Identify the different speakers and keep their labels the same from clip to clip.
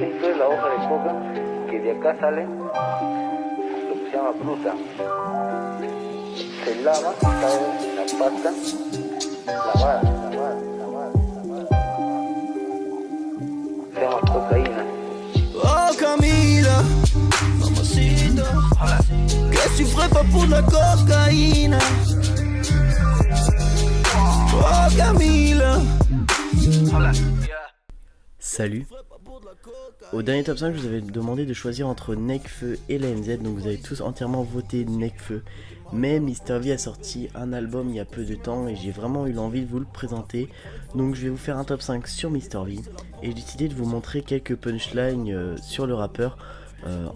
Speaker 1: Esto es la hoja de coca que de acá sale lo que se llama fruta. Se lava, cae la pasta, lavada. Se llama cocaína.
Speaker 2: Oh Camila, mamacita, qu'est-ce que tu ferais pas pour de la cocaïne? Oh Camila.
Speaker 3: Salut. Au dernier top 5, je vous avais demandé de choisir entre Nekfeu et la NZ, donc vous avez tous entièrement voté Nekfeu. Mais Mr V a sorti un album il y a peu de temps et j'ai vraiment eu l'envie de vous le présenter. Donc je vais vous faire un top 5 sur Mr V et j'ai décidé de vous montrer quelques punchlines sur le rappeur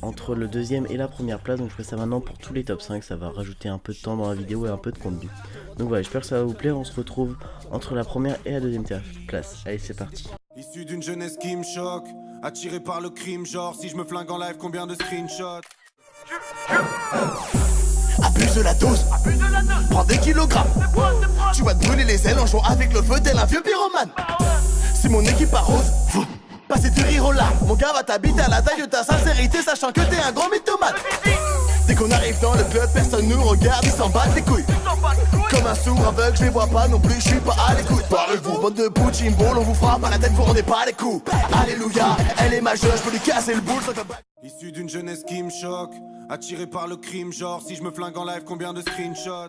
Speaker 3: entre le deuxième et la première place. Donc je fais ça maintenant pour tous les top 5, ça va rajouter un peu de temps dans la vidéo et un peu de contenu. Donc voilà, j'espère que ça va vous plaire, on se retrouve entre la première et la deuxième place. Allez, c'est parti.
Speaker 4: Issu d'une jeunesse qui me choque, attiré par le crime, genre si je me flingue en live, combien de screenshots?
Speaker 5: Abuse de la dose, prends des kilogrammes. Tu vas te brûler les ailes en jouant avec le feu tel un vieux pyromane. Si mon équipe arrose, passer du rire aux larmes. Mon gars va t'habiter à la taille de ta sincérité, sachant que t'es un grand mythomane. Dès qu'on arrive dans le club, personne nous regarde, ils s'en battent les couilles. Comme un sourd aveugle, je les vois pas non plus, je suis pas à l'écoute. Parlez-vous, bande de poutine ball, on vous frappe à la tête, vous rendez pas les coups. Alléluia, elle est majeure, je peux lui casser le boule.
Speaker 4: Issu d'une jeunesse qui me choque, attiré par le crime, genre si je me flingue en live, combien de screenshots?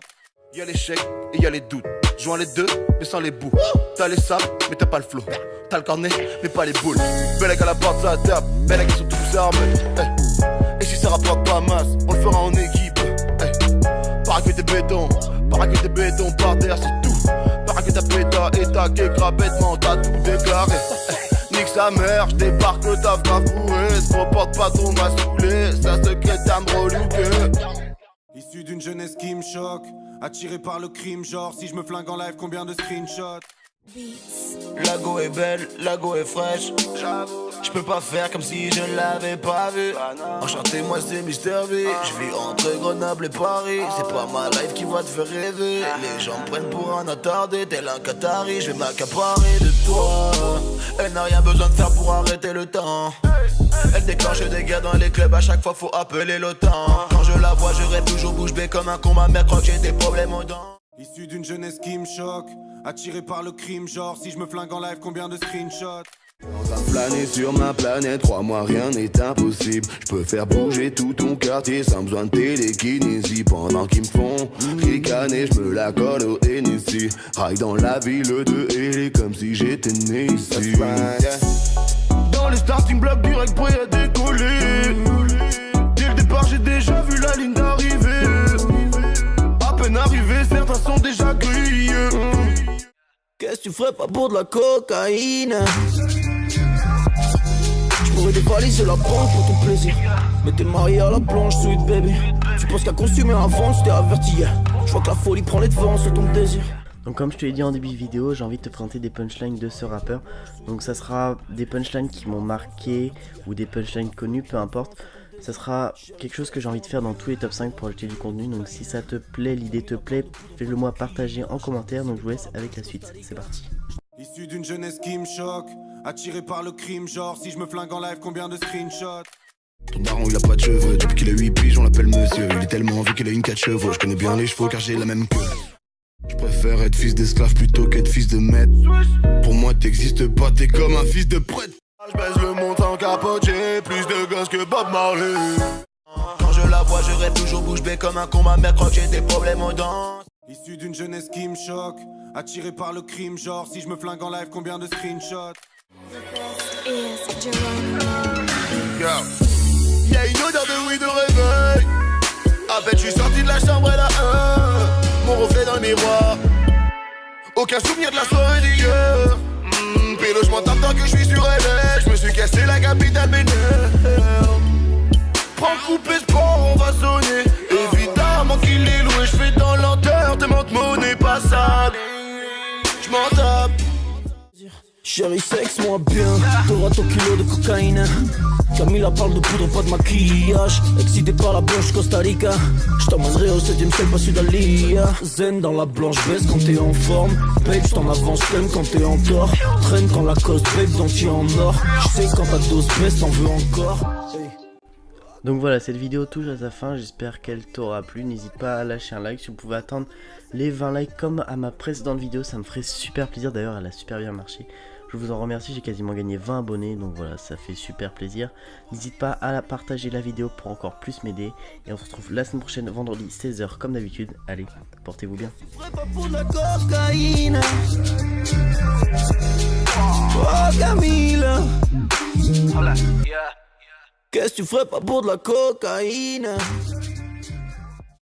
Speaker 5: Y'a l'échec et y'a les doutes, joins les deux mais sans les bouts. T'as les sables mais t'as pas le flow, t'as le cornet mais pas les boules. Bellec à la porte ça tape, Bellec ils sont tous armés. Et si ça rapporte pas masse, on le fera en équipe. Para que t'es béton par terre c'est tout. Para que ta péta et ta kékra bêtement t'as tout déclaré. Nique sa mère, j'débarque le taf grave bourré. Se reporte pas trop m'a saoulé, ça secrétaire me relouqué.
Speaker 4: Issu d'une jeunesse qui me choque, attiré par le crime, genre si je me flingue en live, combien de screenshots?
Speaker 5: La go est belle, la go est fraîche. Je peux pas faire comme si je l'avais pas vu. Enchanté, moi c'est Mr V. Je vis entre Grenoble et Paris. C'est pas ma life qui va te faire rêver. Les gens me prennent pour un attardé, tel un Qatari. Je vais m'accaparer de toi. Elle n'a rien besoin de faire pour arrêter le temps. Elle déclenche des gars dans les clubs, à chaque fois faut appeler l'OTAN. Quand je la vois, je rêve toujours bouche bée comme un con. Ma mère croit que j'ai des problèmes aux dents.
Speaker 4: Issu d'une jeunesse qui me choque, attiré par le crime, genre si je me flingue en live, combien de screenshots?
Speaker 5: Dans un plané sur ma planète, crois-moi rien n'est impossible. Je peux faire bouger tout ton quartier sans besoin de télékinésie. Pendant qu'ils me font ricaner, je me la colle au NSI. Raille dans la ville de Hélé comme si j'étais né ici. Dans les starting blocks direct prêt à décoller. Dès le départ j'ai déjà vu la ligne d'arrivée. À peine arrivé, certains sont déjà grillés.
Speaker 2: Qu'est-ce que tu ferais pas pour de la cocaïne? Je pourrais dévaliser la banque pour ton plaisir. Mais t'es marié à la planche, sweet baby. Tu penses qu'à consommer avant, je t'ai averti hier. Je vois que la folie prend les devants sur ton désir.
Speaker 3: Donc comme je te l'ai dit en début de vidéo, j'ai envie de te présenter des punchlines de ce rappeur. Donc ça sera des punchlines qui m'ont marqué ou des punchlines connues, peu importe. Ça sera quelque chose que j'ai envie de faire dans tous les top 5 pour ajouter du contenu. Donc si ça te plaît, l'idée te plaît, fais-le moi partager en commentaire. Donc je vous laisse avec la suite, c'est parti.
Speaker 4: Issu d'une jeunesse qui me choque, attiré par le crime, genre si je me flingue en live, combien de screenshots?
Speaker 5: Ton daron il a pas de cheveux, depuis qu'il a 8 piges on l'appelle monsieur. Il est tellement vu qu'il a une 4 chevaux, je connais bien les chevaux car j'ai la même queue. Je préfère être fils d'esclave plutôt qu'être fils de maître. Pour moi t'existes pas, t'es comme un fils de prêtre. Je baisse le monde en capote, j'ai plus de gosses que Bob Marley. Quand je la vois, je rêve toujours bouche bée comme un con. Ma mère croit que j'ai des problèmes aux dents.
Speaker 4: Issu d'une jeunesse qui me choque, attiré par le crime, genre si je me flingue en live, combien de screenshots?
Speaker 5: Y'a une odeur de weed de réveil. À peine je suis sorti de la chambre, elle a mon reflet dans le miroir. Aucun souvenir de la soirée d'hier. Pélo, je m'en tape tant que je suis sur elle. Je me suis cassé la capitale m'énerve. Prends coupé sport, on va sonner. Évidemment qu'il est loué, je fais dans lenteur. Demande monnaie pas sale. Je m'en tape.
Speaker 2: Chérie, sexe-moi bien, t'auras ton kilo de cocaïne. Camila parle de poudre, pas de maquillage. Excité par la blanche Costa Rica. J't'emmènerai au 7ème ciel, pas Sudalia. Zen dans la blanche baisse quand t'es en forme. Babe, j't'en avance t'aimes quand t'es en tort. Traîne quand la cause babe, donc tu en or. J'sais quand ta dose baisse, t'en veux encore. Hey.
Speaker 3: Donc voilà, cette vidéo touche à sa fin, j'espère qu'elle t'aura plu. N'hésite pas à lâcher un like, si vous pouvez attendre les 20 likes comme à ma précédente vidéo, ça me ferait super plaisir. D'ailleurs, elle a super bien marché. Je vous en remercie, j'ai quasiment gagné 20 abonnés, donc voilà, ça fait super plaisir. N'hésite pas à partager la vidéo pour encore plus m'aider. Et on se retrouve la semaine prochaine, vendredi 16h comme d'habitude. Allez, portez-vous bien.
Speaker 2: Pour de la cocaïne. Oh Camila, qu'est-ce que tu ferais pas pour de la cocaïne?